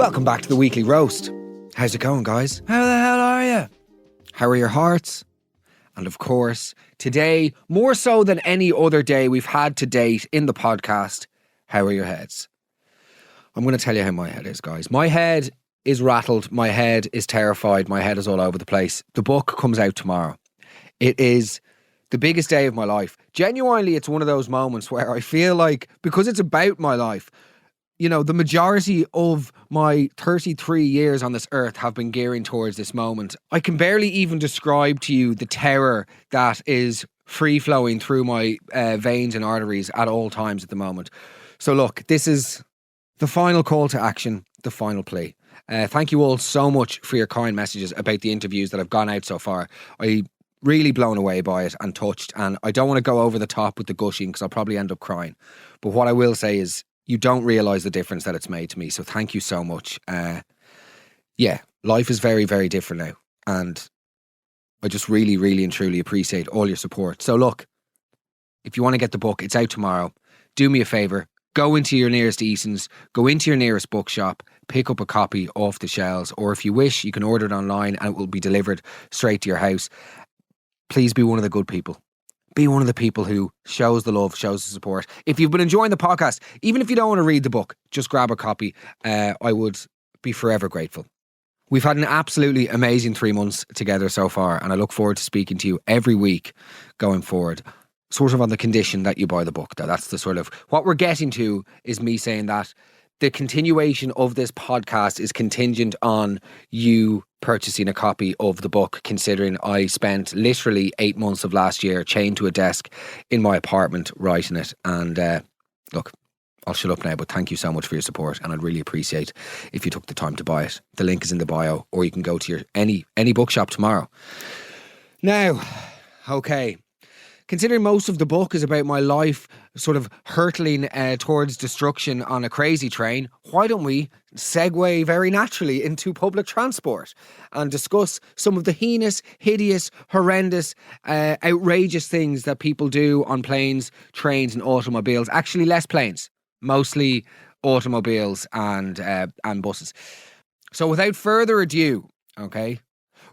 Welcome back to the weekly roast. How's it going, guys? How the hell are you? How are your hearts? And of course, today, more so than any other day we've had to date in the podcast, how are your heads? I'm going to tell you how my head is, guys. My head is rattled. My head is terrified. My head is all over the place. The book comes out tomorrow. It is the biggest day of my life. Genuinely, it's one of those moments where I feel like, because it's about my life, you know, the majority of my 33 years on this earth have been gearing towards this moment. I can barely even describe to you the terror that is free-flowing through my veins and arteries at all times at the moment. So look, this is the final call to action, the final plea. Thank you all so much for your kind messages about the interviews that have gone out so far. I'm really blown away by it and touched, and I don't want to go over the top with the gushing because I'll probably end up crying. But what I will say is, you don't realise the difference that it's made to me. So thank you so much. Yeah, life is very, very different now. And I just really, really and truly appreciate all your support. So look, if you want to get the book, it's out tomorrow. Do me a favour. Go into your nearest Eason's, go into your nearest bookshop, pick up a copy off the shelves. Or if you wish, you can order it online and it will be delivered straight to your house. Please be one of the good people. Be one of the people who shows the love, shows the support. If you've been enjoying the podcast, even if you don't want to read the book, just grab a copy. I would be forever grateful. We've had an absolutely amazing 3 months together so far, and I look forward to speaking to you every week going forward, sort of on the condition that you buy the book, though. That's the sort of, what we're getting to is me saying that the continuation of this podcast is contingent on you purchasing a copy of the book, considering I spent literally 8 months of last year chained to a desk in my apartment writing it. And look, I'll shut up now, but thank you so much for your support, and I'd really appreciate if you took the time to buy it. The link is in the bio, or you can go to your any bookshop tomorrow. Now, okay. Considering most of the book is about my life sort of hurtling towards destruction on a crazy train, why don't we segue very naturally into public transport and discuss some of the heinous, hideous, horrendous, outrageous things that people do on planes, trains and automobiles. Actually, less planes, mostly automobiles and buses. So without further ado, okay,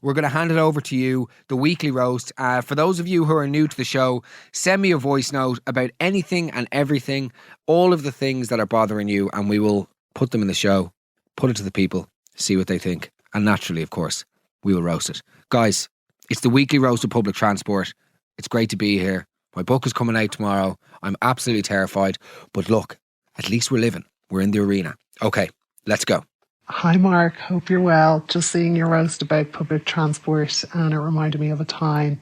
we're going to hand it over to you, the weekly roast. For those of you who are new to the show, send me a voice note about anything and everything, all of the things that are bothering you, and we will put them in the show, put it to the people, see what they think. And naturally, of course, we will roast it. Guys, it's the weekly roast of public transport. It's great to be here. My book is coming out tomorrow. I'm absolutely terrified. But look, at least we're living. We're in the arena. Okay, let's go. Hi Mark, hope you're well. Just seeing your roast about public transport, and it reminded me of a time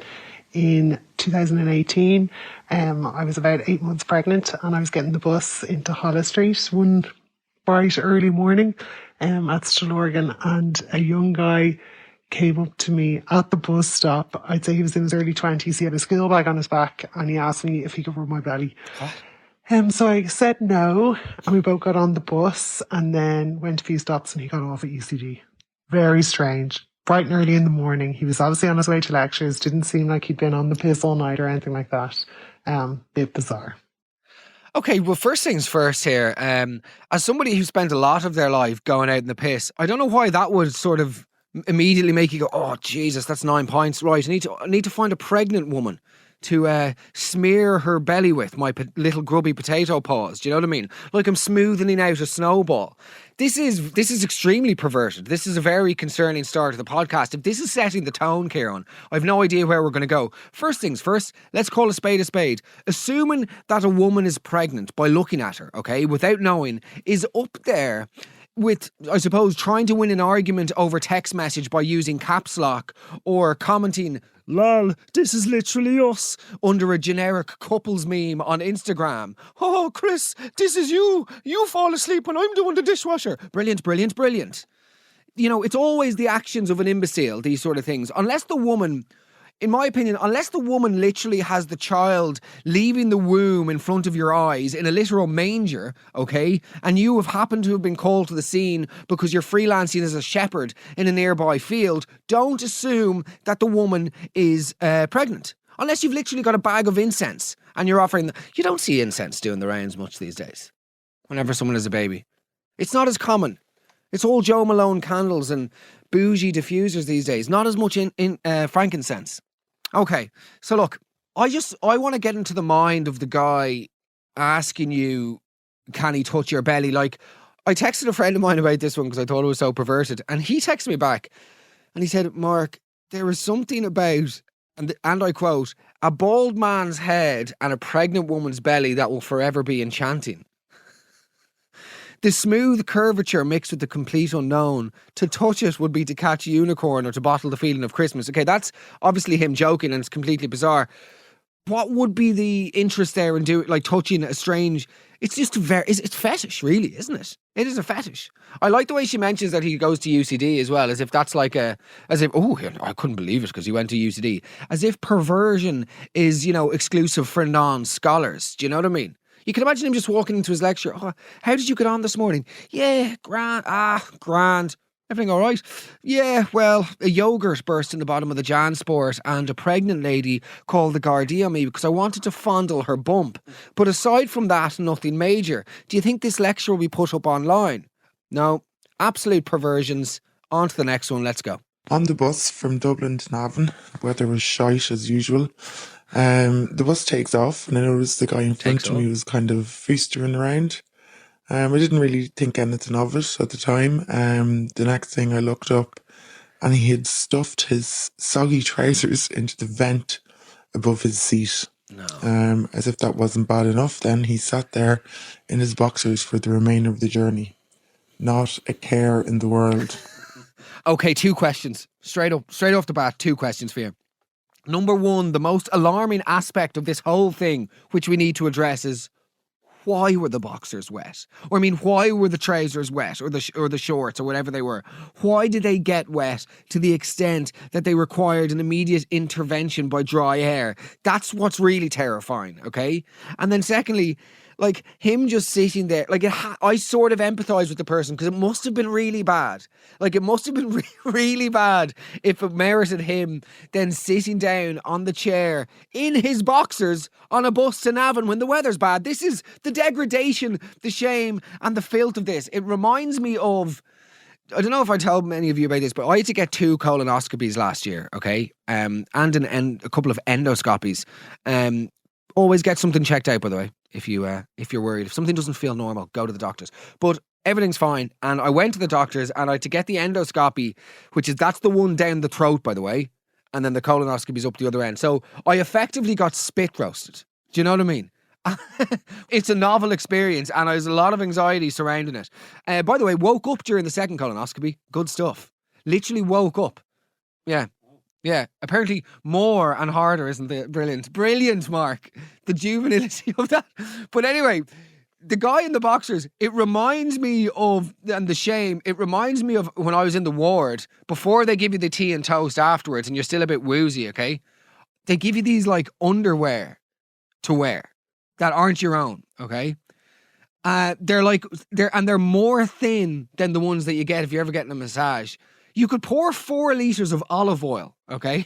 in 2018. I was about 8 months pregnant and I was getting the bus into Holles Street one bright early morning at Stillorgan, and a young guy came up to me at the bus stop. I'd say he was in his early 20s. He had a school bag on his back and he asked me if he could rub my belly. What? So I said no, and we both got on the bus and then went a few stops and he got off at UCD. Very strange. Bright and early in the morning. He was obviously on his way to lectures. Didn't seem like he'd been on the piss all night or anything like that. Bit bizarre. Okay, well, first things first here. As somebody who spent a lot of their life going out in the piss, I don't know why that would sort of immediately make you go, oh, Jesus, that's 9 pints. Right, I need to find a pregnant woman to smear her belly with my little grubby potato paws. Do you know what I mean? Like I'm smoothing out a snowball. This is extremely perverted. This is a very concerning start to the podcast. If this is setting the tone, Kieran, I've no idea where we're going to go. First things first, let's call a spade a spade. Assuming that a woman is pregnant by looking at her, okay, without knowing, is up there with, I suppose, trying to win an argument over text message by using caps lock or commenting, lol, this is literally us, under a generic couples meme on Instagram. Oh, Chris, this is you. You fall asleep when I'm doing the dishwasher. Brilliant, brilliant, brilliant. You know, it's always the actions of an imbecile, these sort of things. Unless the woman, in my opinion, unless the woman literally has the child leaving the womb in front of your eyes in a literal manger, okay, and you have happened to have been called to the scene because you're freelancing as a shepherd in a nearby field, don't assume that the woman is pregnant. Unless you've literally got a bag of incense and you're offering you don't see incense doing the rounds much these days whenever someone has a baby. It's not as common. It's all Joe Malone candles and bougie diffusers these days. Not as much in frankincense. Okay, so look, I want to get into the mind of the guy asking you, can he touch your belly? Like, I texted a friend of mine about this one because I thought it was so perverted, and he texted me back and he said, Mark, there is something about, and I quote, a bald man's head and a pregnant woman's belly that will forever be enchanting. The smooth curvature mixed with the complete unknown. To touch it would be to catch a unicorn or to bottle the feeling of Christmas. Okay, that's obviously him joking and it's completely bizarre. What would be the interest there in doing, like, touching a strange? It's just it's fetish, really, isn't it? It is a fetish. I like the way she mentions that he goes to UCD as well, as if that's like I couldn't believe it because he went to UCD. As if perversion is, exclusive for non-scholars. Do you know what I mean? You can imagine him just walking into his lecture. Oh, how did you get on this morning? Yeah, grand. Grand. Everything all right? Yeah, well, a yogurt burst in the bottom of the Jansport and a pregnant lady called the Gardaí on me because I wanted to fondle her bump. But aside from that, nothing major. Do you think this lecture will be put up online? No. Absolute perversions. On to the next one. Let's go. On the bus from Dublin to Navan, the weather was shite as usual. The bus takes off and I noticed the guy in front of me was kind of feastering around. I didn't really think anything of it at the time. The next thing I looked up and he had stuffed his soggy trousers into the vent above his seat. No. As if that wasn't bad enough, then he sat there in his boxers for the remainder of the journey. Not a care in the world. Okay, 2 questions. Straight off the bat, 2 questions for you. Number 1, the most alarming aspect of this whole thing, which we need to address, is why were the boxers wet? Or I mean, why were the trousers wet, or the shorts, or whatever they were? Why did they get wet to the extent that they required an immediate intervention by dry air? That's what's really terrifying, okay? And then secondly, like, him just sitting there, like, I sort of empathise with the person because it must have been really bad. Like, it must have been really bad if it merited him then sitting down on the chair in his boxers on a bus to Navan when the weather's bad. This is the degradation, the shame and the filth of this. It reminds me of, I don't know if I told many of you about this, but I had to get 2 colonoscopies last year, okay? And a couple of endoscopies. Always get something checked out, by the way, if you're worried. If something doesn't feel normal, go to the doctors. But everything's fine. And I went to the doctors and I had to get the endoscopy, that's the one down the throat, by the way. And then the colonoscopy's up the other end. So I effectively got spit roasted. Do you know what I mean? It's a novel experience and there's a lot of anxiety surrounding it. By the way, woke up during the second colonoscopy. Good stuff. Literally woke up. Yeah. Yeah, apparently more and harder, isn't it? Brilliant. Brilliant, Mark. The juvenility of that. But anyway, the guy in the boxers, it reminds me of, and the shame, it reminds me of when I was in the ward, before they give you the tea and toast afterwards and you're still a bit woozy, okay? They give you these, like, underwear to wear that aren't your own, okay? They're more thin than the ones that you get if you're ever getting a massage. You could pour 4 litres of olive oil, okay,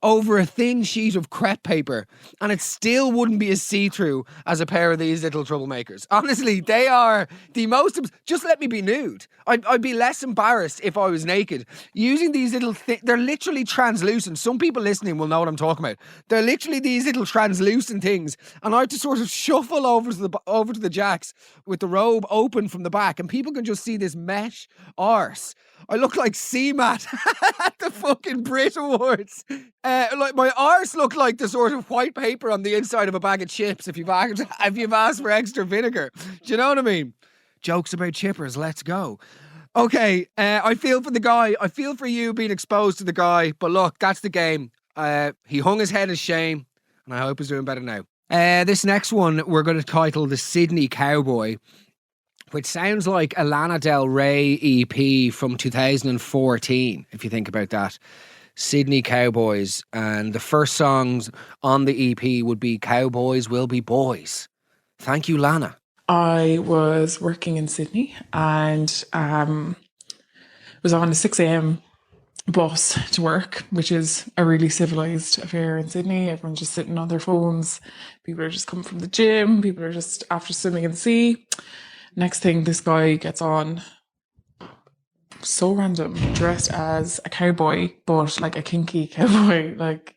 over a thin sheet of crepe paper and it still wouldn't be as see-through as a pair of these little troublemakers. Honestly, they are the most... Just let me be nude. I'd be less embarrassed if I was naked. Using these little... They're literally translucent. Some people listening will know what I'm talking about. They're literally these little translucent things and I have to sort of shuffle over to the jacks with the robe open from the back and people can just see this mesh arse. I look like C-Mat at the fucking Brit Awards. Like, my arse looked like the sort of white paper on the inside of a bag of chips if you've asked for extra vinegar. Do you know what I mean? Jokes about chippers, let's go. Okay, I feel for the guy. I feel for you being exposed to the guy. But look, that's the game. He hung his head in shame, and I hope he's doing better now. This next one we're going to title The Sydney Cowboy, which sounds like a Lana Del Rey EP from 2014, if you think about that. Sydney Cowboys. And the first songs on the EP would be Cowboys Will Be Boys. Thank you, Lana. I was working in Sydney and was on a 6 a.m. bus to work, which is a really civilised affair in Sydney. Everyone's just sitting on their phones. People are just coming from the gym. People are just after swimming in the sea. Next thing, this guy gets on so random, dressed as a cowboy, but like a kinky cowboy, like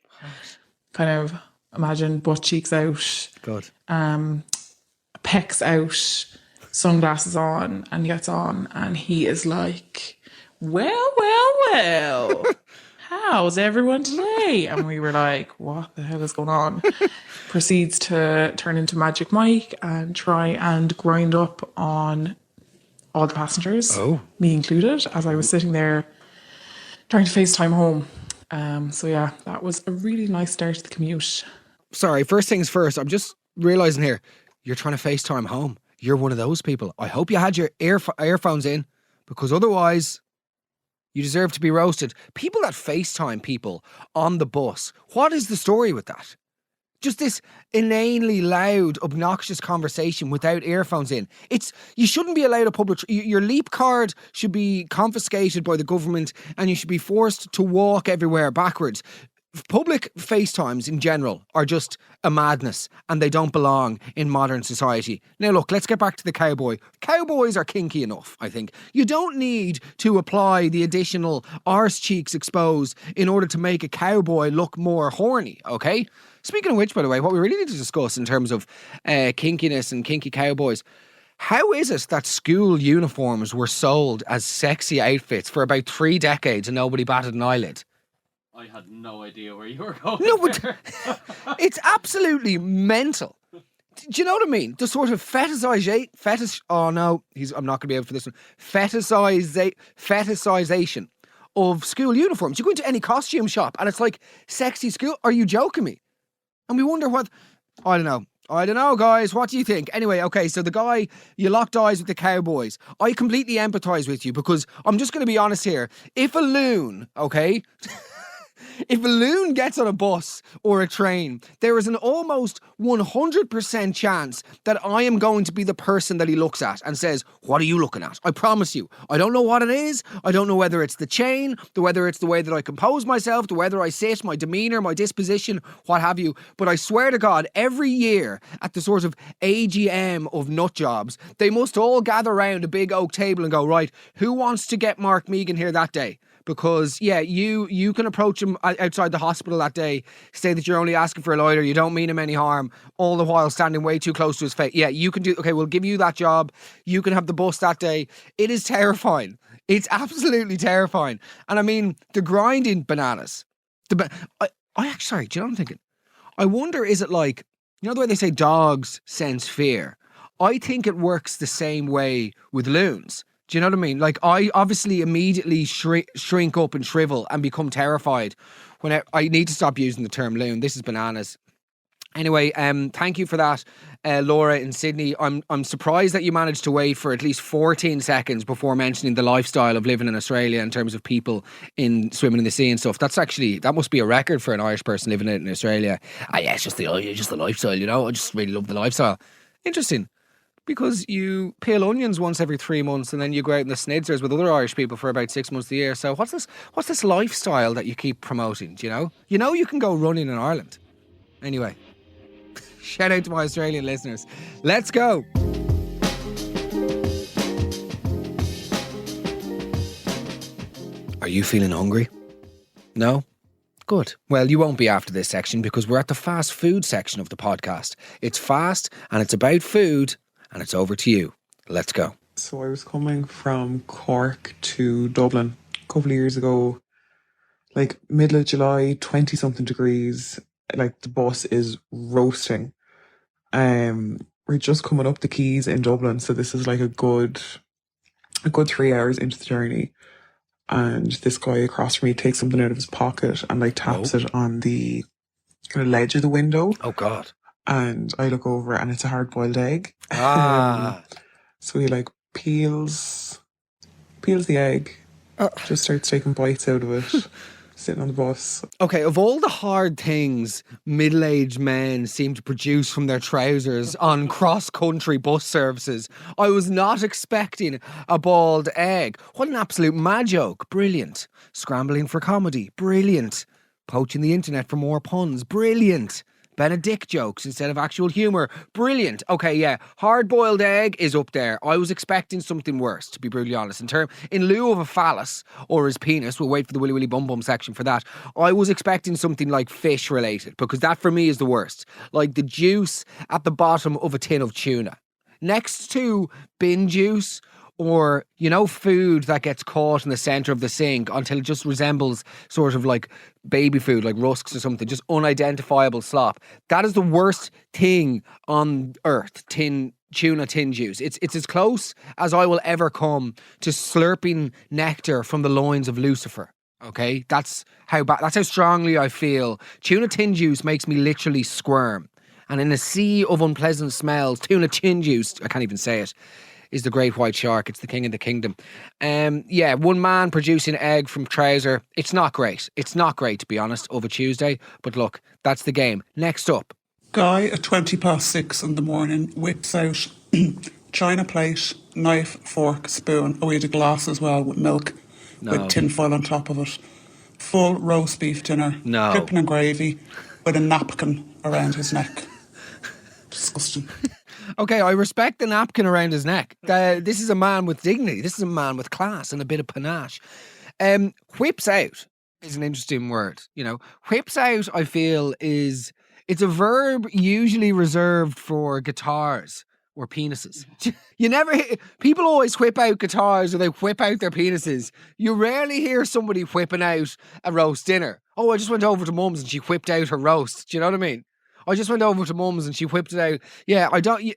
kind of imagine butt cheeks out, Good. pecs out, sunglasses on, and he gets on and he is like, well, how's everyone today? And we were like, what the hell is going on? Proceeds to turn into Magic Mike and try and grind up on all the passengers, me included, as I was sitting there trying to FaceTime home. So yeah, that was a really nice start to the commute. Sorry, first things first, I'm just realising here, you're trying to FaceTime home. You're one of those people. I hope you had your earphones in, because otherwise you deserve to be roasted. People that FaceTime people on the bus, what is the story with that? Just this inanely loud, obnoxious conversation without earphones in. You shouldn't be allowed a public... Your Leap card should be confiscated by the government and you should be forced to walk everywhere backwards. Public FaceTimes in general are just a madness and they don't belong in modern society. Now look, let's get back to the cowboy. Cowboys are kinky enough, I think. You don't need to apply the additional arse cheeks exposed in order to make a cowboy look more horny, okay? Speaking of which, by the way, what we really need to discuss in terms of kinkiness and kinky cowboys, how is it that school uniforms were sold as sexy outfits for about 3 decades and nobody batted an eyelid? I had no idea where you were going. No, but it's absolutely mental. Do you know what I mean? The sort of oh no, I'm not going to be able for this one. Fetishization of school uniforms. You go into any costume shop and it's like, sexy school. Are you joking me? And we wonder what, I don't know, guys. What do you think? Anyway, okay, so the guy, you locked eyes with the cowboys. I completely empathise with you because I'm just going to be honest here. If a loon, okay... If a loon gets on a bus or a train, there is an almost 100% chance that I am going to be the person that he looks at and says, what are you looking at? I promise you. I don't know what it is. I don't know whether it's the chain, whether it's the way that I compose myself, whether I sit, my demeanour, my disposition, what have you. But I swear to God, every year at the sort of AGM of nut jobs, they must all gather around a big oak table and go, right, who wants to get Mark Mehigan here that day? Because, yeah, you can approach him outside the hospital that day, say that you're only asking for a lighter, you don't mean him any harm, all the while standing way too close to his face. Yeah, you can do, okay, we'll give you that job. You can have the bus that day. It is terrifying. It's absolutely terrifying. And I mean, the grinding bananas. I actually, sorry, do you know what I'm thinking? I wonder, is it like, you know the way they say dogs sense fear? I think it works the same way with loons. Do you know what I mean? Like, I obviously immediately shrink up and shrivel and become terrified when I need to stop using the term loon. This is bananas. Anyway, thank you for that, Laura in Sydney. I'm surprised that you managed to wait for at least 14 seconds before mentioning the lifestyle of living in Australia in terms of people in swimming in the sea and stuff. That must be a record for an Irish person living in Australia. Yeah, it's just the lifestyle, you know. I just really love the lifestyle. Interesting. Because you peel onions once every 3 months and then you go out in the snidzers with other Irish people for about 6 months a year. So what's this lifestyle that you keep promoting, do you know? You know you can go running in Ireland. Anyway, shout out to my Australian listeners. Let's go. Are you feeling hungry? No? Good. Well, you won't be after this section because we're at the fast food section of the podcast. It's fast and it's about food. And it's over to you. Let's go. So I was coming from Cork to Dublin a couple of years ago, like middle of July, 20 something degrees, like the bus is roasting. We're just coming up the quays in Dublin, so this is like a good 3 hours into the journey. And this guy across from me takes something out of his pocket and like taps it on the kind of ledge of the window. Oh God. And I look over and it's a hard-boiled egg. So he like peels the egg, just starts taking bites out of it, sitting on the bus. Okay, of all the hard things middle-aged men seem to produce from their trousers on cross-country bus services, I was not expecting a boiled egg. What an absolute mad joke. Brilliant. Scrambling for comedy. Brilliant. Poaching the internet for more puns. Brilliant. Benedict jokes instead of actual humour. Brilliant. Okay, yeah. Hard-boiled egg is up there. I was expecting something worse, to be brutally honest. In lieu of a phallus or his penis, we'll wait for the Willy Willy Bum Bum section for that. I was expecting something like fish related, because that for me is the worst. Like the juice at the bottom of a tin of tuna. Next to bin juice, or, you know, food that gets caught in the centre of the sink until it just resembles sort of like baby food, like rusks or something, just unidentifiable slop. That is the worst thing on earth, tuna tin juice. It's as close as I will ever come to slurping nectar from the loins of Lucifer. Okay? That's how strongly I feel. Tuna tin juice makes me literally squirm. And in a sea of unpleasant smells, tuna tin juice, I can't even say it, is the great white shark. It's the king of the kingdom. Yeah, one man producing egg from trouser. It's not great. It's not great, to be honest, of a Tuesday. But look, that's the game. Next up. Guy at 6:20 in the morning whips out china plate, knife, fork, spoon. Oh, he had a glass as well with milk, with tin foil on top of it. Full roast beef dinner. No. Dripping in gravy with a napkin around his neck. Disgusting. Okay, I respect the napkin around his neck. This is a man with dignity. This is a man with class and a bit of panache. Whips out is an interesting word. You know, whips out, I feel, it's a verb usually reserved for guitars or penises. People always whip out guitars or they whip out their penises. You rarely hear somebody whipping out a roast dinner. Oh, I just went over to mum's and she whipped out her roast. Do you know what I mean? I just went over to mum's and she whipped it out. Yeah,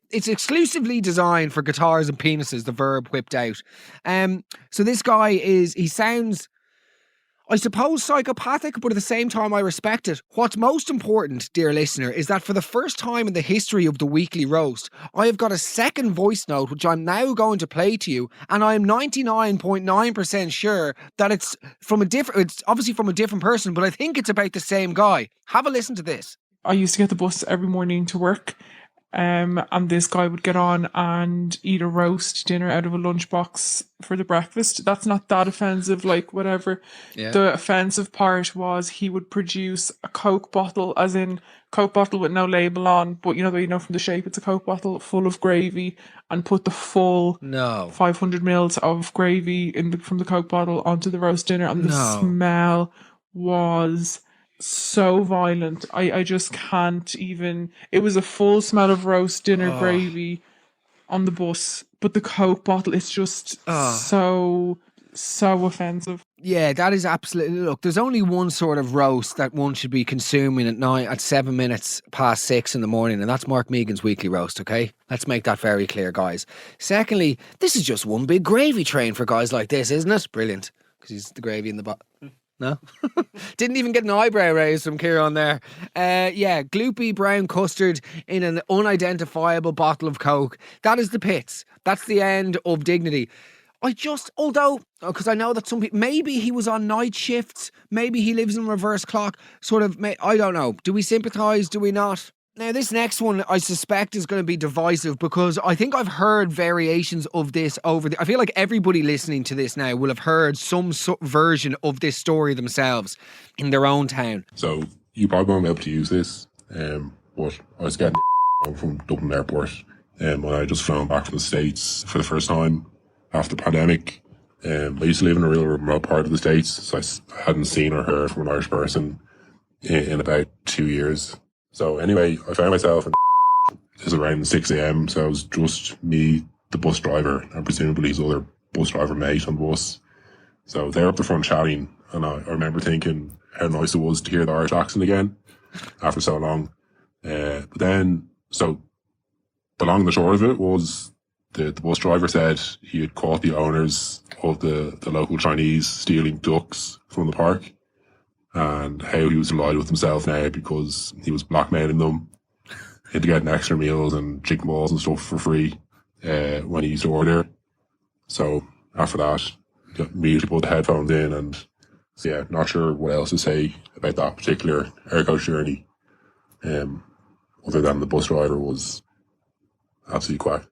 it's exclusively designed for guitars and penises, the verb whipped out. So this guy he sounds, I suppose, psychopathic, but at the same time I respect it. What's most important, dear listener, is that for the first time in the history of the weekly roast, I have got a second voice note which I'm now going to play to you, and I am 99.9% sure that it's obviously from a different person, but I think it's about the same guy. Have a listen to this. I used to get the bus every morning to work, and this guy would get on and eat a roast dinner out of a lunchbox for the breakfast. That's not that offensive, like whatever. Yeah. The offensive part was he would produce a Coke bottle, as in Coke bottle with no label on, but you know from the shape it's a Coke bottle full of gravy, and put the full 500 mils of gravy from the Coke bottle onto the roast dinner, and the smell was so violent. I just can't even. It was a full smell of roast dinner gravy on the bus, but the Coke bottle is just so offensive. Yeah, that is absolutely. Look, there's only one sort of roast that one should be consuming at 7 minutes past 6 in the morning, and that's Mark Mehigan's weekly roast. Okay, let's make that very clear, guys. Secondly, this is just one big gravy train for guys like this, isn't it? Brilliant, because he's the gravy in the bottom. No? Didn't even get an eyebrow raise from Kieran there. Yeah, gloopy brown custard in an unidentifiable bottle of Coke. That is the pits. That's the end of dignity. Because I know that some people, maybe he was on night shifts, maybe he lives in reverse clock, I don't know. Do we sympathise? Do we not? Now, this next one, I suspect, is going to be divisive, because I think I've heard variations of this I feel like everybody listening to this now will have heard some version of this story themselves in their own town. So, you probably won't be able to use this, but I was getting from Dublin Airport, when I just flown back from the States for the first time after the pandemic. I used to live in a real remote part of the States, so I hadn't seen or heard from an Irish person in about 2 years. So anyway, I found myself in it was around 6 a.m, so it was just me, the bus driver, and presumably his other bus driver mate on the bus. So they're up the front chatting, and I remember thinking how nice it was to hear the Irish accent again after so long. But then, so the long and the short of it was the bus driver said he had caught the owners of the local Chinese stealing ducks from the park, and how he was delighted with himself now because he was blackmailing them into getting extra meals and chicken balls and stuff for free when he used to order. So after that, immediately put the headphones in, and so yeah, not sure what else to say about that particular aircoach journey, other than the bus driver was absolutely quack.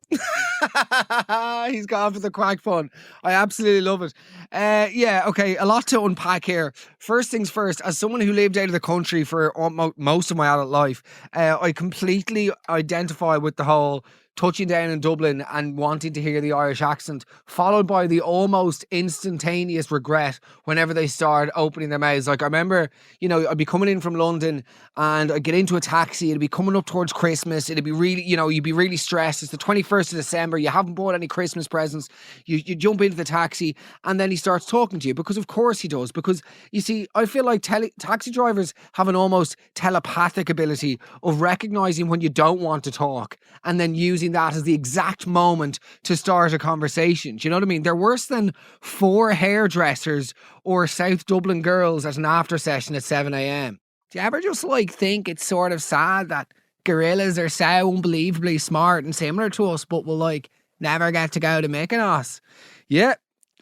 He's gone for the quack fun. I absolutely love it. Yeah, okay, a lot to unpack here. First things first, as someone who lived out of the country for most of my adult life, I completely identify with the whole touching down in Dublin and wanting to hear the Irish accent, followed by the almost instantaneous regret whenever they start opening their mouths. Like, I remember, I'd be coming in from London and I'd get into a taxi. It'd be coming up towards Christmas. It'd be really, you'd be really stressed. It's the 21st of December. You haven't bought any Christmas presents. You jump into the taxi and then he starts talking to you, because of course he does. Because you see, I feel like taxi drivers have an almost telepathic ability of recognizing when you don't want to talk and then using that as the exact moment to start a conversation. Do you know what I mean? They're worse than 4 hairdressers or South Dublin girls at an after session at 7 a.m. Do you ever just think it's sort of sad that gorillas are so unbelievably smart and similar to us, but will never get to go to Mykonos? Yeah,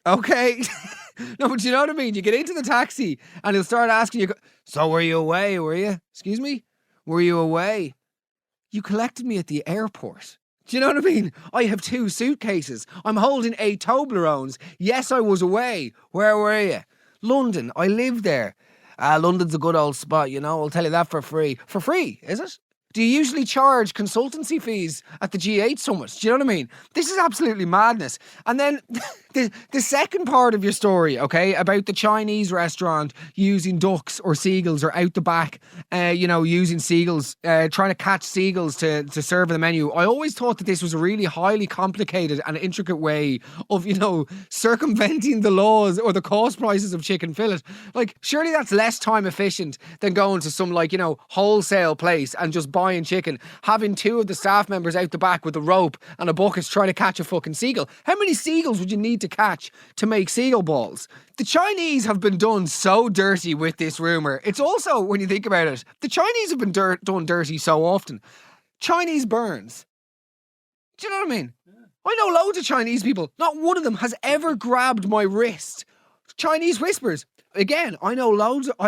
okay. No, but you know what I mean? You get into the taxi and he'll start asking you, so were you away, were you? Excuse me? Were you away? You collected me at the airport. Do you know what I mean? I have 2 suitcases. I'm holding 8 Toblerones. Yes, I was away. Where were you? London. I live there. London's a good old spot, I'll tell you that for free. For free, is it? Do you usually charge consultancy fees at the G8 summit? Do you know what I mean? This is absolutely madness. And then the second part of your story, okay, about the Chinese restaurant using ducks or seagulls or out the back, using seagulls, trying to catch seagulls to serve in the menu. I always thought that this was a really highly complicated and intricate way of, circumventing the laws or the cost prices of chicken fillet. Surely that's less time efficient than going to some wholesale place and just buying chicken, having 2 of the staff members out the back with a rope and a bucket trying to catch a fucking seagull. How many seagulls would you need to catch to make seagull balls? The Chinese have been done so dirty with this rumour. It's also, when you think about it, the Chinese have been done dirty so often. Chinese burns. Do you know what I mean? I know loads of Chinese people. Not one of them has ever grabbed my wrist. Chinese whispers. Again, I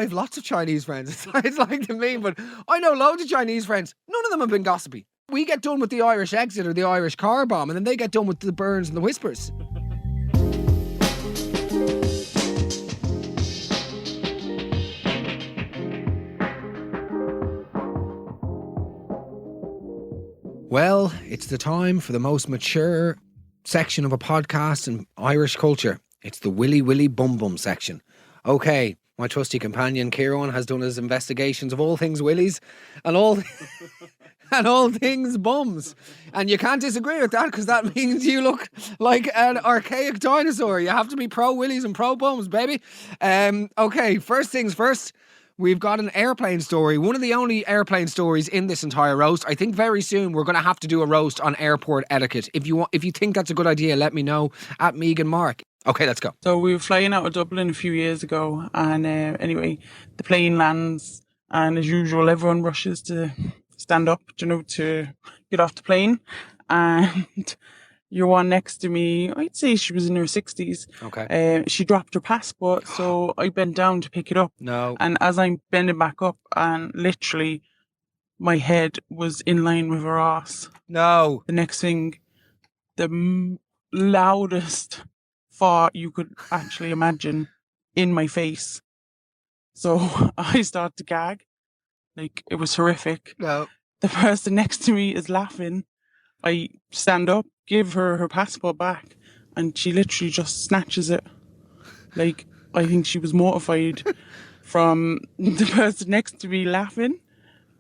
have lots of Chinese friends. It's like the meme, but I know loads of Chinese friends. None of them have been gossipy. We get done with the Irish exit or the Irish car bomb, and then they get done with the burns and the whispers. Well, it's the time for the most mature section of a podcast in Irish culture. It's the Willy Willy Bum Bum section. Okay, my trusty companion Kieran has done his investigations of all things willies and all things bums. And you can't disagree with that, because that means you look like an archaic dinosaur. You have to be pro willies and pro bums, baby. Okay, first things first. We've got an airplane story, one of the only airplane stories in this entire roast. I think very soon we're going to have to do a roast on airport etiquette. If you think that's a good idea, let me know at Mehigan Mark. Okay, let's go. So we were flying out of Dublin a few years ago, and anyway, the plane lands, and as usual, everyone rushes to stand up, to get off the plane, and your one next to me, I'd say she was in her 60s. Okay. She dropped her passport, so I bent down to pick it up. No. And as I'm bending back up, and literally my head was in line with her ass. No. The next thing, the loudest fart you could actually imagine in my face. So I start to gag. It was horrific. No. The person next to me is laughing. I stand up, give her her passport back, and she literally just snatches it. I think she was mortified from the person next to me laughing.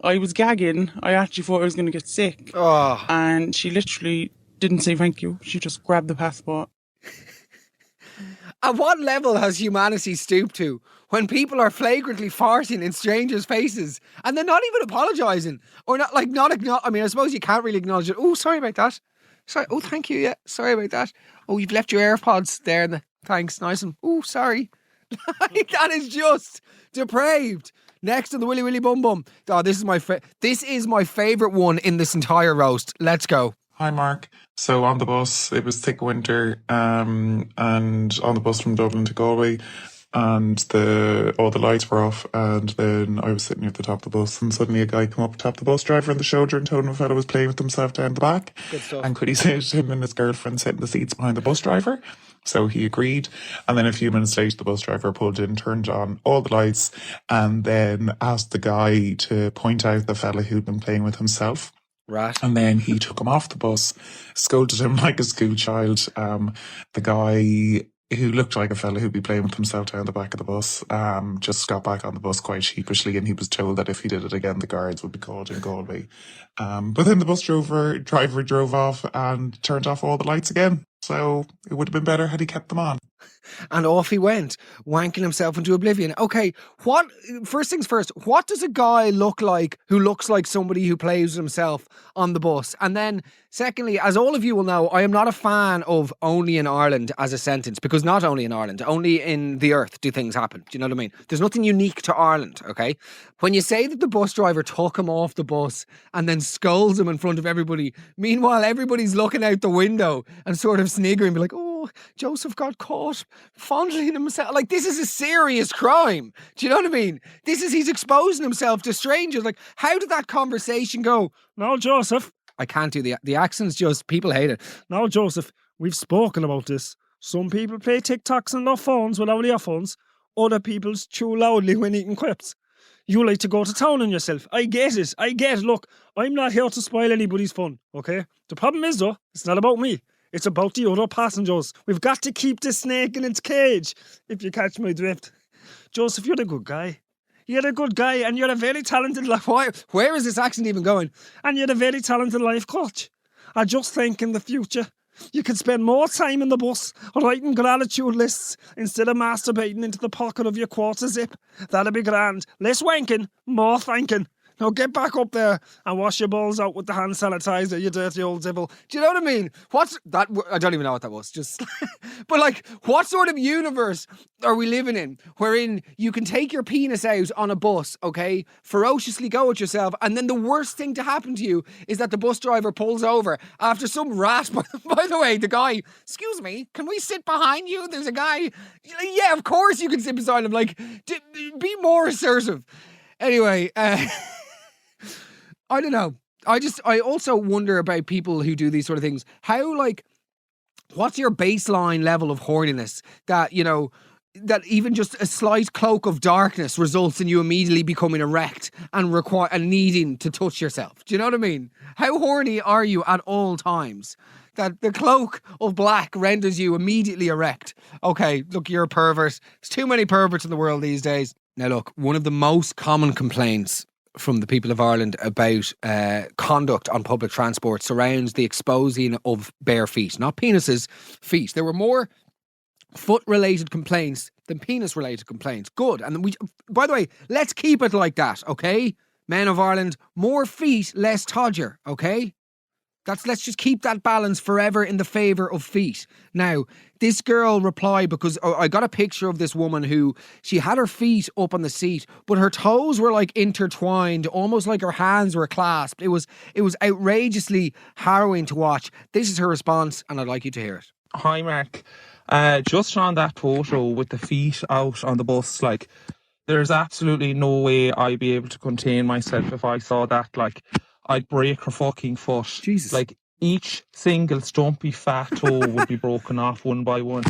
I was gagging. I actually thought I was going to get sick. Oh. And she literally didn't say thank you. She just grabbed the passport. At what level has humanity stooped to when people are flagrantly farting in strangers' faces and they're not even apologising or not I mean, I suppose you can't really acknowledge it. Oh, sorry about that. Sorry. Oh, thank you. Yeah, sorry about that. Oh, you've left your AirPods there. Thanks, nice one. Oh, sorry. That is just depraved. Next on the Willy Willy Bum Bum. Oh, this is my favourite one in this entire roast. Let's go. Hi, Mark. So on the bus, it was thick winter, and on the bus from Dublin to Galway, and all the lights were off, and then I was sitting at the top of the bus, and suddenly a guy came up, tapped the bus driver on the shoulder, and told him a fella was playing with himself down the back. Good stuff. And could he sit him and his girlfriend sit in the seats behind the bus driver? So he agreed. And then a few minutes later, the bus driver pulled in, turned on all the lights, and then asked the guy to point out the fella who'd been playing with himself. Right. And then he took him off the bus, scolded him like a schoolchild. The guy who looked like a fella who'd be playing with himself down the back of the bus, just got back on the bus quite sheepishly, and he was told that if he did it again, the guards would be called in Galway. But then the bus driver drove off and turned off all the lights again. So it would have been better had he kept them on. And off he went, wanking himself into oblivion. Okay, first things first, what does a guy look like who looks like somebody who plays with himself on the bus? And then, secondly, as all of you will know, I am not a fan of only in Ireland as a sentence, because not only in Ireland, only in the earth do things happen. Do you know what I mean? There's nothing unique to Ireland, okay? When you say that the bus driver took him off the bus and then scolds him in front of everybody, meanwhile everybody's looking out the window and sort of sniggering, be like, oh, Joseph got caught fondling himself. Like, this is a serious crime. Do you know what I mean? He's exposing himself to strangers. Like, how did that conversation go? No, Joseph. I can't do the accents, just people hate it. No, Joseph, we've spoken about this. Some people play TikToks on their phones without earphones. Other people chew loudly when eating crepes. You like to go to town on yourself. I get it. Look, I'm not here to spoil anybody's fun, okay? The problem is, though, it's not about me. It's about the other passengers. We've got to keep the snake in its cage, if you catch my drift. Joseph, you're the good guy. You're a good guy, and you're a very talented life. Where is this accent even going? And you're a very talented life coach. I just think in the future, you could spend more time in the bus writing gratitude lists instead of masturbating into the pocket of your quarter zip. That'd be grand. Less wanking, more thanking. Now get back up there and wash your balls out with the hand sanitizer, you dirty old devil. Do you know what I mean? What's that? I don't even know what that was. Just, but like, what sort of universe are we living in wherein you can take your penis out on a bus, okay, ferociously go at yourself, and then the worst thing to happen to you is that the bus driver pulls over after some rat. By the way, the guy, excuse me, can we sit behind you? There's a guy. Yeah, of course you can sit beside him. Like, be more assertive. Anyway, I don't know. I also wonder about people who do these sort of things. How, like, what's your baseline level of horniness that, you know, that even just a slight cloak of darkness results in you immediately becoming erect and needing to touch yourself? Do you know what I mean? How horny are you at all times that the cloak of black renders you immediately erect? Okay, look, you're a pervert. There's too many perverts in the world these days. Now, look, one of the most common complaints from the people of Ireland about conduct on public transport surrounds the exposing of bare feet. Not penises, feet. There were more foot-related complaints than penis-related complaints. Good. And by the way, let's keep it like that, okay? Men of Ireland, more feet, less todger, okay? Let's just keep that balance forever in the favour of feet. Now, this girl replied, because I got a picture of this woman who, she had her feet up on the seat, but her toes were like intertwined, almost like her hands were clasped. It was outrageously harrowing to watch. This is her response, and I'd like you to hear it. Hi, Mark. Just on that photo with the feet out on the bus, like, there's absolutely no way I'd be able to contain myself if I saw that. Like, I'd break her fucking foot. Jesus. Like, each single stumpy fat toe would be broken off one by one.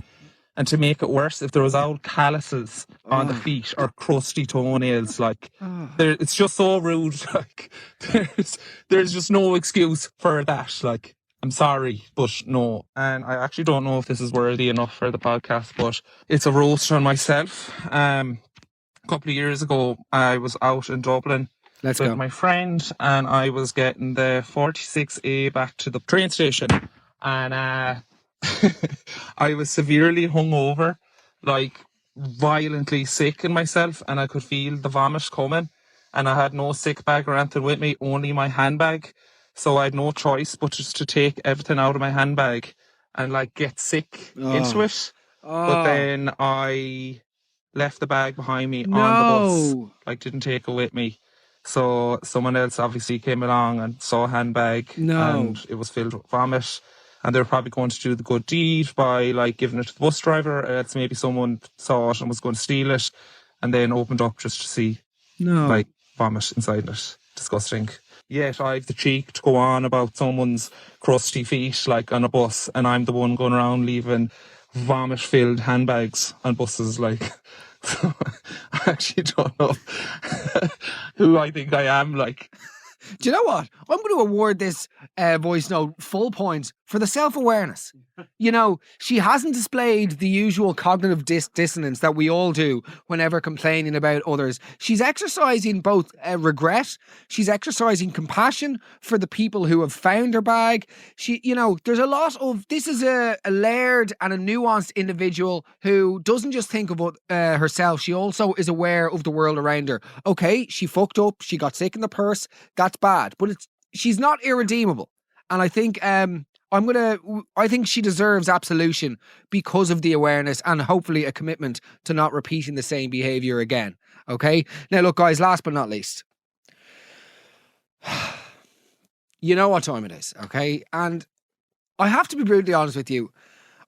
And to make it worse, if there was old calluses on the feet or crusty toenails, like, it's just so rude. Like, there's just no excuse for that. Like, I'm sorry, but no. And I actually don't know if this is worthy enough for the podcast, but it's a roast on myself. A couple of years ago, I was out in Dublin with my friend, and I was getting the 46A back to the train station, and I was severely hungover, like violently sick in myself, and I could feel the vomit coming, and I had no sick bag or anything with me, only my handbag, so I had no choice but just to take everything out of my handbag and like get sick into it. But then I left the bag behind me on the bus, like didn't take it with me. So someone else obviously came along and saw a handbag and it was filled with vomit. and they're probably going to do the good deed by like giving it to the bus driver. It's maybe someone saw it and was going to steal it, and then opened up just to see like vomit inside it. Disgusting. Yet I have the cheek to go on about someone's crusty feet like on a bus, and I'm the one going around leaving vomit-filled handbags on buses. Like, so I actually don't know who I think I am. Like, Do you know what? I'm going to award this voice note full points for the self-awareness. You know, she hasn't displayed the usual cognitive dissonance that we all do whenever complaining about others. She's exercising both regret. She's exercising compassion for the people who have found her bag. There's a lot of, this is a layered and a nuanced individual who doesn't just think of herself. She also is aware of the world around her. Okay, she fucked up. She got sick in the purse. That's bad, but she's not irredeemable. And I think I think she deserves absolution because of the awareness and hopefully a commitment to not repeating the same behaviour again. Okay? Now look, guys, last but not least. You know what time it is, okay? And I have to be brutally honest with you.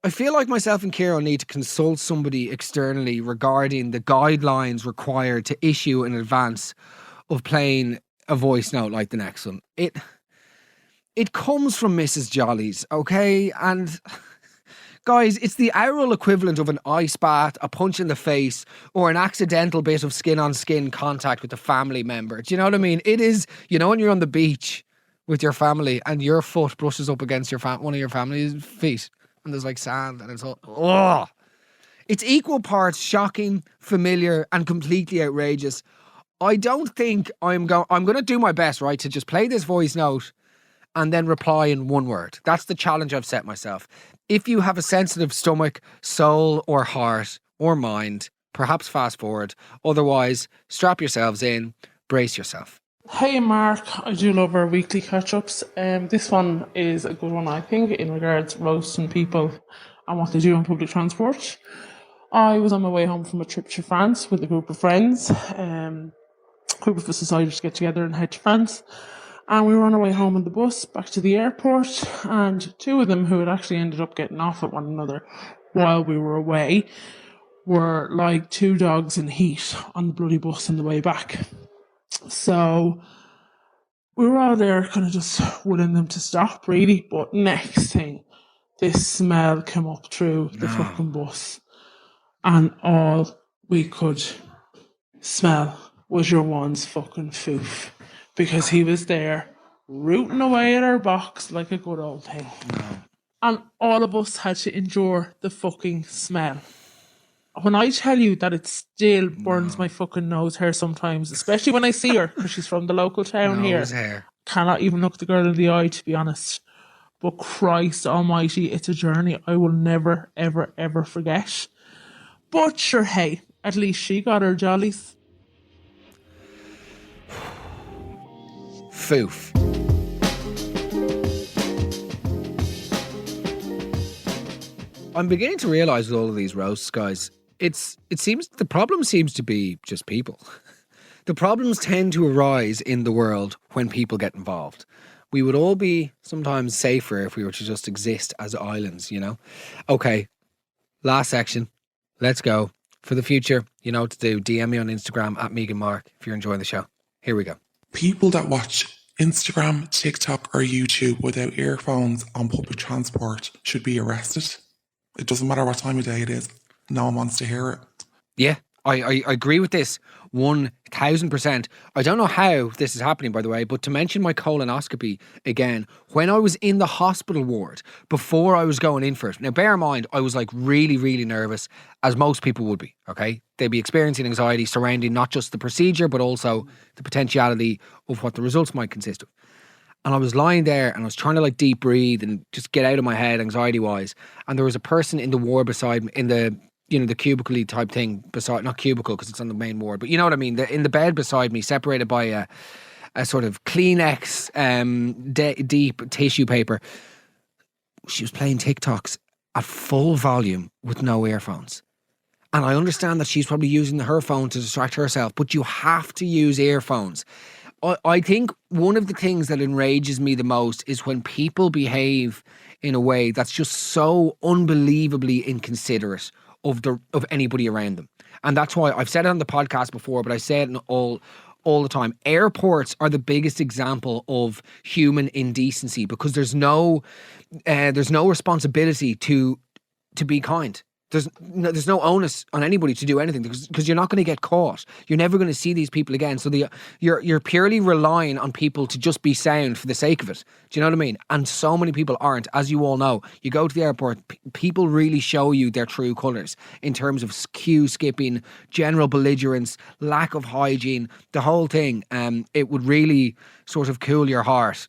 I feel like myself and Kieran need to consult somebody externally regarding the guidelines required to issue in advance of playing a voice note like the next one. It comes from Mrs. Jolly's, okay? And guys, it's the aural equivalent of an ice bath, a punch in the face, or an accidental bit of skin-on-skin contact with a family member. Do you know what I mean? It is, when you're on the beach with your family and your foot brushes up against one of your family's feet and there's like sand and it's all, oh! It's equal parts shocking, familiar, and completely outrageous. I don't think I'm going to do my best, right, to just play this voice note and then reply in one word. That's the challenge I've set myself. If you have a sensitive stomach, soul, or heart, or mind, perhaps fast forward. Otherwise, strap yourselves in, brace yourself. Hey Mark, I do love our weekly catch-ups. This one is a good one, I think, in regards to roasting people and what they do on public transport. I was on my way home from a trip to France with a group of friends. Group of us decided to get together and head to France. And we were on our way home on the bus back to the airport, and two of them who had actually ended up getting off at one another while we were away were like two dogs in heat on the bloody bus on the way back. So we were all there kind of just wanting them to stop, really. But next thing, this smell came up through the fucking bus, and all we could smell was your one's fucking foof. Because he was there rooting away at our box like a good old thing. And all of us had to endure the fucking smell. When I tell you that it still burns my fucking nose hair sometimes, especially when I see her, because she's from the local town here. Cannot even look the girl in the eye, to be honest. But Christ almighty, it's a journey I will never, ever, ever forget. But sure, hey, at least she got her jollies. Foof. I'm beginning to realise with all of these roasts, guys, it seems the problem seems to be just people. The problems tend to arise in the world when people get involved. We would all be sometimes safer if we were to just exist as islands, Okay, last section. Let's go. For the future, you know what to do. DM me on Instagram at Mehigan Mark if you're enjoying the show. Here we go. People that watch Instagram, TikTok or YouTube without earphones on public transport should be arrested. It doesn't matter what time of day it is. No one wants to hear it. Yeah, I agree with this 1000%. I don't know how this is happening, by the way, but to mention my colonoscopy again, when I was in the hospital ward before I was going in for it. Now, bear in mind, I was like really, really nervous, as most people would be, okay? They'd be experiencing anxiety surrounding not just the procedure, but also the potentiality of what the results might consist of. And I was lying there and I was trying to like deep breathe and just get out of my head anxiety wise. And there was a person in the ward beside me, in the cubicle type thing beside, not cubicle because it's on the main ward, but you know what I mean? In the bed beside me, separated by a sort of Kleenex deep tissue paper. She was playing TikToks at full volume with no earphones. And I understand that she's probably using her phone to distract herself, but you have to use earphones. I think one of the things that enrages me the most is when people behave in a way that's just so unbelievably inconsiderate of anybody around them. And that's why I've said it on the podcast before, but I say it in all the time. Airports are the biggest example of human indecency because there's no responsibility to be kind. There's no onus on anybody to do anything because you're not going to get caught. You're never going to see these people again. So you're purely relying on people to just be sound for the sake of it. Do you know what I mean? And so many people aren't. As you all know, you go to the airport, people really show you their true colours in terms of queue skipping, general belligerence, lack of hygiene, the whole thing. It would really sort of cool your heart,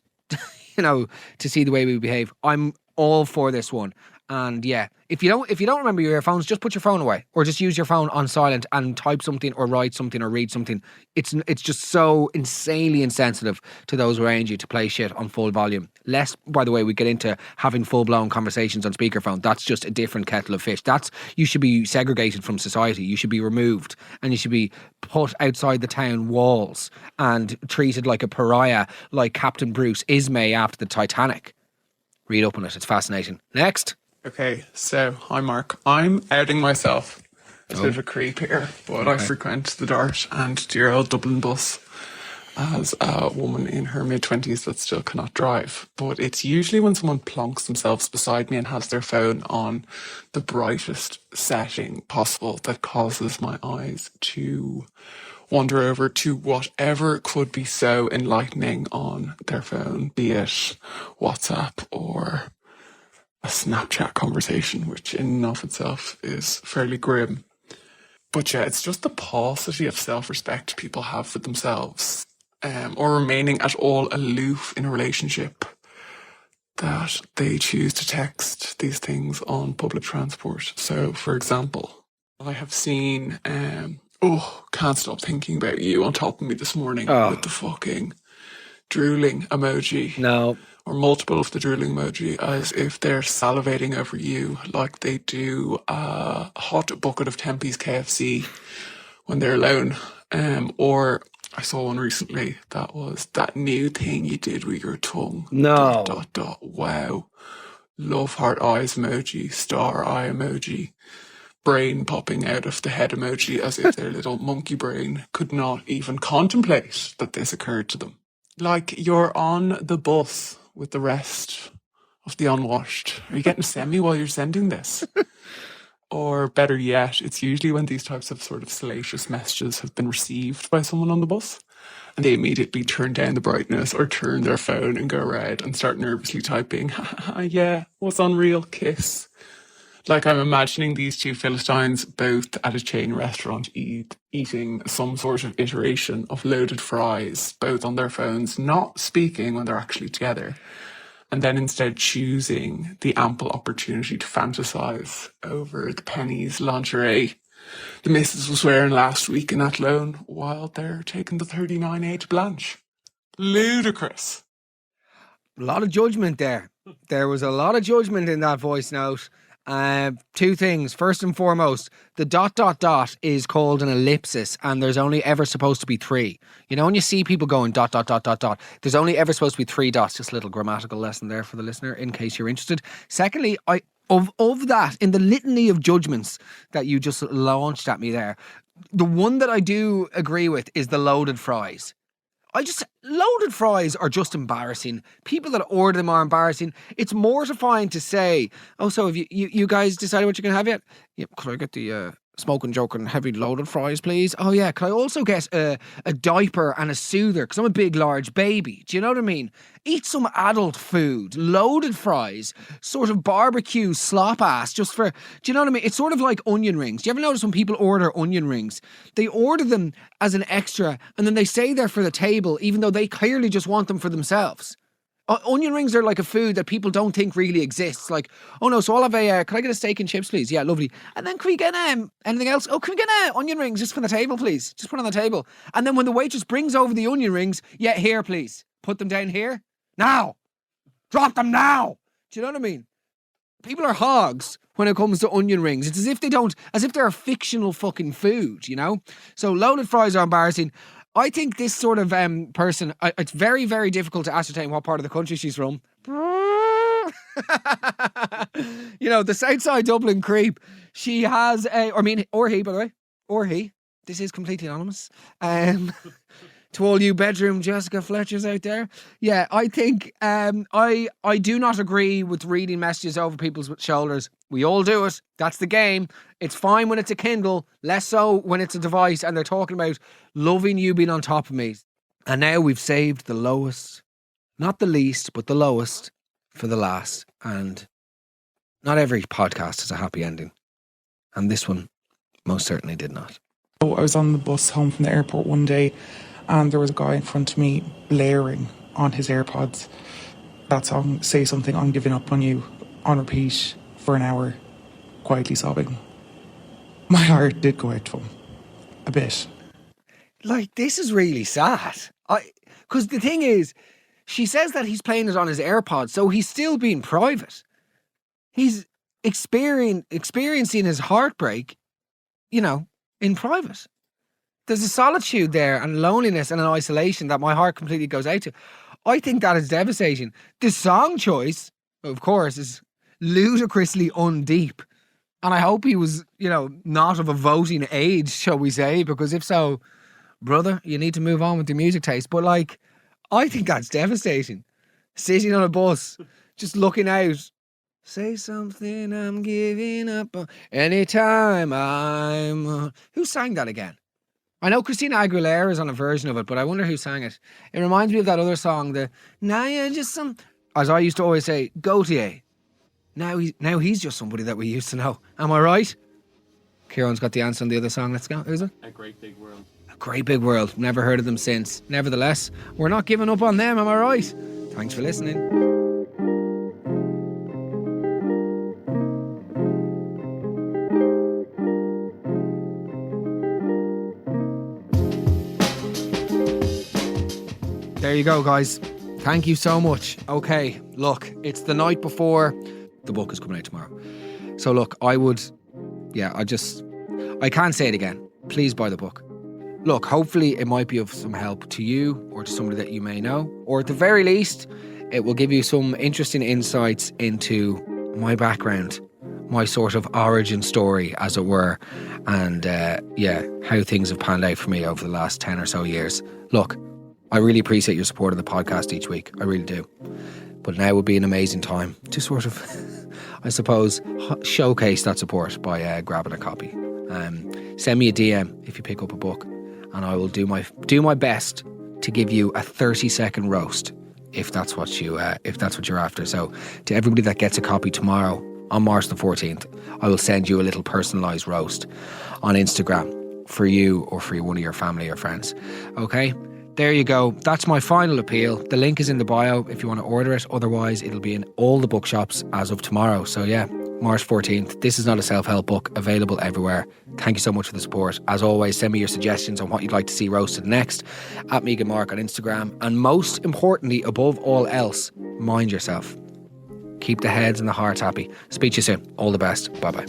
to see the way we behave. I'm all for this one. And yeah, if you don't remember your earphones, just put your phone away or just use your phone on silent and type something or write something or read something. It's just so insanely insensitive to those around you to play shit on full volume. Lest, by the way, we get into having full-blown conversations on speakerphone. That's just a different kettle of fish. You should be segregated from society. You should be removed and you should be put outside the town walls and treated like a pariah, like Captain Bruce Ismay after the Titanic. Read up on it. It's fascinating. Next. Okay, so hi Mark. I'm outing myself as a bit of a creep here, but I frequent the Dart and dear old Dublin bus as a woman in her mid-20s that still cannot drive. But it's usually when someone plonks themselves beside me and has their phone on the brightest setting possible that causes my eyes to wander over to whatever could be so enlightening on their phone, be it WhatsApp or a Snapchat conversation, which in and of itself is fairly grim. But yeah, it's just the paucity of self-respect people have for themselves, or remaining at all aloof in a relationship, that they choose to text these things on public transport. So, for example, I have seen, can't stop thinking about you on top of me this morning with the fucking drooling emoji. No. Or multiple of the drooling emoji, as if they're salivating over you like they do a hot bucket of Tempe's KFC when they're alone. Or I saw one recently that was that new thing you did with your tongue. No. ... Wow. Love heart eyes emoji, star eye emoji, brain popping out of the head emoji as if their little monkey brain could not even contemplate that this occurred to them. Like you're on the bus with the rest of the unwashed. Are you getting a semi while you're sending this? Or better yet, it's usually when these types of sort of salacious messages have been received by someone on the bus and they immediately turn down the brightness or turn their phone and go red and start nervously typing, yeah, what's unreal, kiss. Like I'm imagining these two Philistines both at a chain restaurant eating some sort of iteration of loaded fries, both on their phones, not speaking when they're actually together, and then instead choosing the ample opportunity to fantasize over the pennies lingerie the missus was wearing last week in Athlone while they're taking the 39A to Blanche. Ludicrous. A lot of judgment there. There was a lot of judgment in that voice note. Two things. First and foremost, the ... is called an ellipsis and there's only ever supposed to be 3. You know, when you see people going ... there's only ever supposed to be 3 dots. Just a little grammatical lesson there for the listener in case you're interested. Secondly, of that, in the litany of judgments that you just launched at me there, the one that I do agree with is the loaded fries. Loaded fries are just embarrassing. People that order them are embarrassing. It's mortifying to say, oh, so have you guys decided what you're going to have yet? Yeah, could I get the smoking, joking, heavy loaded fries, please? Oh, yeah, could I also get a diaper and a soother? Because I'm a big, large baby. Do you know what I mean? Eat some adult food. Loaded fries. Sort of barbecue slop ass. Just for, do you know what I mean? It's sort of like onion rings. Do you ever notice when people order onion rings? They order them as an extra and then they stay there for the table even though they clearly just want them for themselves. Onion rings are like a food that people don't think really exists. Like, oh no, so I'll have can I get a steak and chips, please? Yeah, lovely. And then can we get anything else? Oh, can we get onion rings just for the table, please? Just put on the table. And then when the waitress brings over the onion rings, yeah, here, please. Put them down here. Now. Drop them now. Do you know what I mean? People are hogs when it comes to onion rings. It's as if they're a fictional fucking food, you know? So loaded fries are embarrassing. I think this sort of person, it's very, very difficult to ascertain what part of the country she's from. You know, the Southside Dublin creep. She has or he, by the way, or he. This is completely anonymous. To all you bedroom Jessica Fletchers out there. Yeah, I think I do not agree with reading messages over people's shoulders. We all do it. That's the game. It's fine when it's a Kindle, less so when it's a device and they're talking about loving you being on top of me. And now we've saved the lowest, not the least, but the lowest for the last. And not every podcast has a happy ending. And this one most certainly did not. So I was on the bus home from the airport one day and there was a guy in front of me blaring on his AirPods that song, Say Something, I'm Giving Up on You, on repeat for an hour, quietly sobbing. My heart did go out to him. A bit. Like, this is really sad. Because the thing is, she says that he's playing it on his AirPods, so he's still being private. He's experiencing his heartbreak, you know, in private. There's a solitude there and loneliness and an isolation that my heart completely goes out to. I think that is devastating. The song choice, of course, is ludicrously undeep. And I hope he was, you know, not of a voting age, shall we say, because if so, brother, you need to move on with your music taste. But like, I think that's devastating. Sitting on a bus, just looking out. Say something, I'm giving up on anytime I'm... Who sang that again? I know Christina Aguilera is on a version of it, but I wonder who sang it. It reminds me of that other song, the Now You're Just Some... As I used to always say, Gautier. Now he's just somebody that we used to know. Am I right? Kieran's got the answer on the other song. Let's go. Who's it? A Great Big World. A Great Big World. Never heard of them since. Nevertheless, we're not giving up on them. Am I right? Thanks for listening. There you go, guys. Thank you so much. Okay, look, it's the night before. The book is coming out tomorrow. So look, I can't say it again. Please buy the book. Look, hopefully it might be of some help to you or to somebody that you may know. Or at the very least, it will give you some interesting insights into my background, my sort of origin story, as it were. And how things have panned out for me over the last 10 or so years. Look, I really appreciate your support of the podcast each week. I really do. But now would be an amazing time to sort of, I suppose, showcase that support by grabbing a copy. Send me a DM if you pick up a book, and I will do my best to give you a 30-second roast if that's what you're after. So to everybody that gets a copy tomorrow on March the 14th, I will send you a little personalised roast on Instagram for you or for one of your family or friends. Okay? There you go. That's my final appeal. The link is in the bio if you want to order it. Otherwise, it'll be in all the bookshops as of tomorrow. So yeah, March 14th. This is not a self-help book. Available everywhere. Thank you so much for the support. As always, send me your suggestions on what you'd like to see roasted next at Mehigan Mark on Instagram. And most importantly, above all else, mind yourself. Keep the heads and the hearts happy. Speak to you soon. All the best. Bye-bye.